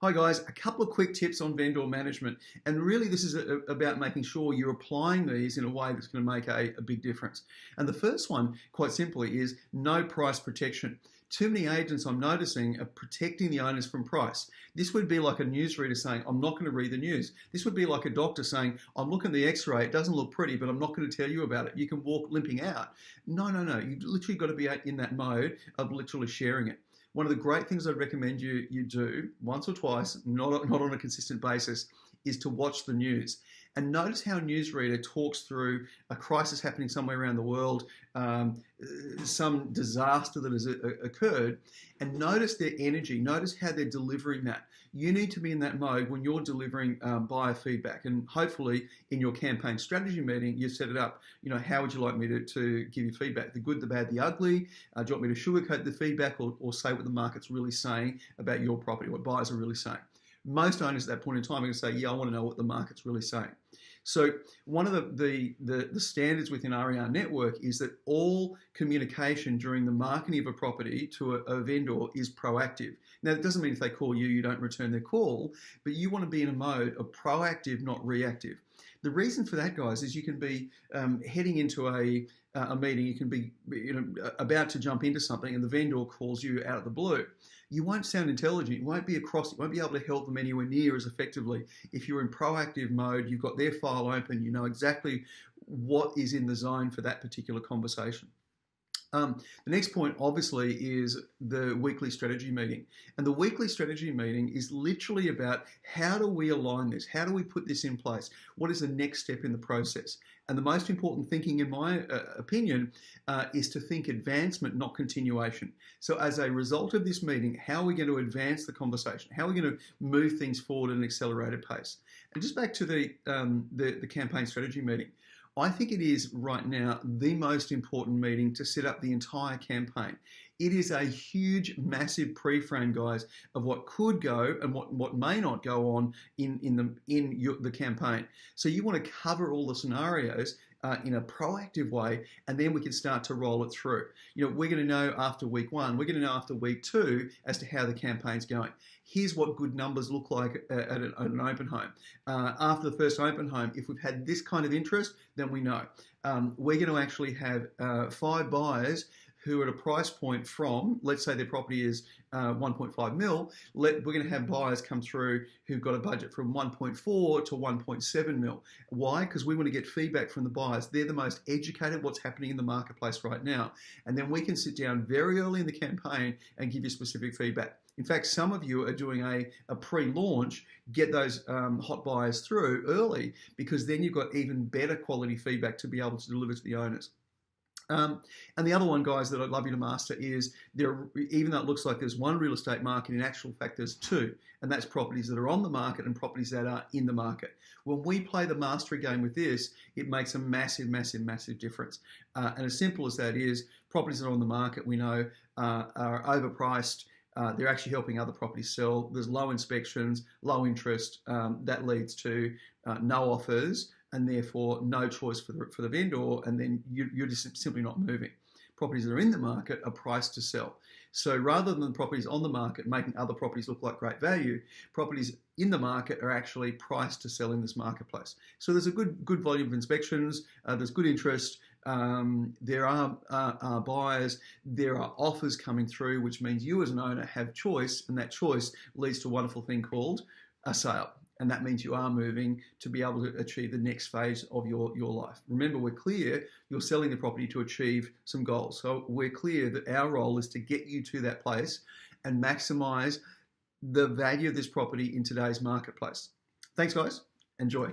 Hi guys, a couple of quick tips on vendor management. And really this is about making sure you're applying these in a way that's going to make a big difference. And the first one, quite simply, is no price protection. Too many agents I'm noticing are protecting the owners from price. This would be like a newsreader saying, I'm not going to read the news. This would be like a doctor saying, I'm looking at the x-ray, it doesn't look pretty, but I'm not going to tell you about it. You can walk limping out. No. You've literally got to be in that mode of literally sharing it. One of the great things I'd recommend you do once or twice, not on a consistent basis, is to watch the news. And notice how a newsreader talks through a crisis happening somewhere around the world, some disaster that has occurred, and notice their energy, notice how they're delivering that. You need to be in that mode when you're delivering buyer feedback, and hopefully in your campaign strategy meeting, you set it up, how would you like me to give you feedback? The good, the bad, the ugly? Do you want me to sugarcoat the feedback or say what the market's really saying about your property, what buyers are really saying? Most owners at that point in time are going to say, yeah, I want to know what the market's really saying. So one of the standards within RER Network is that all communication during the marketing of a property to a vendor is proactive. Now, it doesn't mean if they call you, you don't return their call, but you want to be in a mode of proactive, not reactive. The reason for that, guys, is you can be heading into a meeting, you can be about to jump into something and the vendor calls you out of the blue. You won't sound intelligent, you won't be able to help them anywhere near as effectively. If you're in proactive mode, you've got their file open, you know exactly what is in the zone for that particular conversation. The next point, obviously, is the weekly strategy meeting. And the weekly strategy meeting is literally about how do we align this? How do we put this in place? What is the next step in the process? And the most important thinking, in my opinion, is to think advancement, not continuation. So as a result of this meeting, how are we going to advance the conversation? How are we going to move things forward at an accelerated pace? And just back to the campaign strategy meeting. I think it is right now the most important meeting to set up the entire campaign. It is a huge, massive pre-frame, guys, of what could go and what may not go on in the campaign. So you want to cover all the scenarios in a proactive way, and then we can start to roll it through. We're going to know after week 1, we're going to know after week 2 as to how the campaign's going. Here's what good numbers look like at an open home. After the first open home, if we've had this kind of interest, then we know. We're going to actually have 5 buyers who are at a price point from, let's say their property is 1.5 mil, we're going to have buyers come through who've got a budget from 1.4 to 1.7 mil. Why? Because we want to get feedback from the buyers. They're the most educated what's happening in the marketplace right now. And then we can sit down very early in the campaign and give you specific feedback. In fact, some of you are doing a pre-launch, get those hot buyers through early, because then you've got even better quality feedback to be able to deliver to the owners. And the other one, guys, that I'd love you to master is, even though it looks like there's one real estate market, in actual fact there's 2, and that's properties that are on the market and properties that are in the market. When we play the mastery game with this, it makes a massive, massive, massive difference. And as simple as that is, properties that are on the market, we know, are overpriced. They're actually helping other properties sell. There's low inspections, low interest. That leads to no offers, and therefore no choice for the vendor, and then you're just simply not moving. Properties that are in the market are priced to sell. So rather than properties on the market making other properties look like great value, properties in the market are actually priced to sell in this marketplace. So there's a good volume of inspections, there's good interest, there are buyers, there are offers coming through, which means you as an owner have choice, and that choice leads to a wonderful thing called a sale. And that means you are moving to be able to achieve the next phase of your life. Remember, we're clear you're selling the property to achieve some goals. So we're clear that our role is to get you to that place and maximize the value of this property in today's marketplace. Thanks, guys. Enjoy.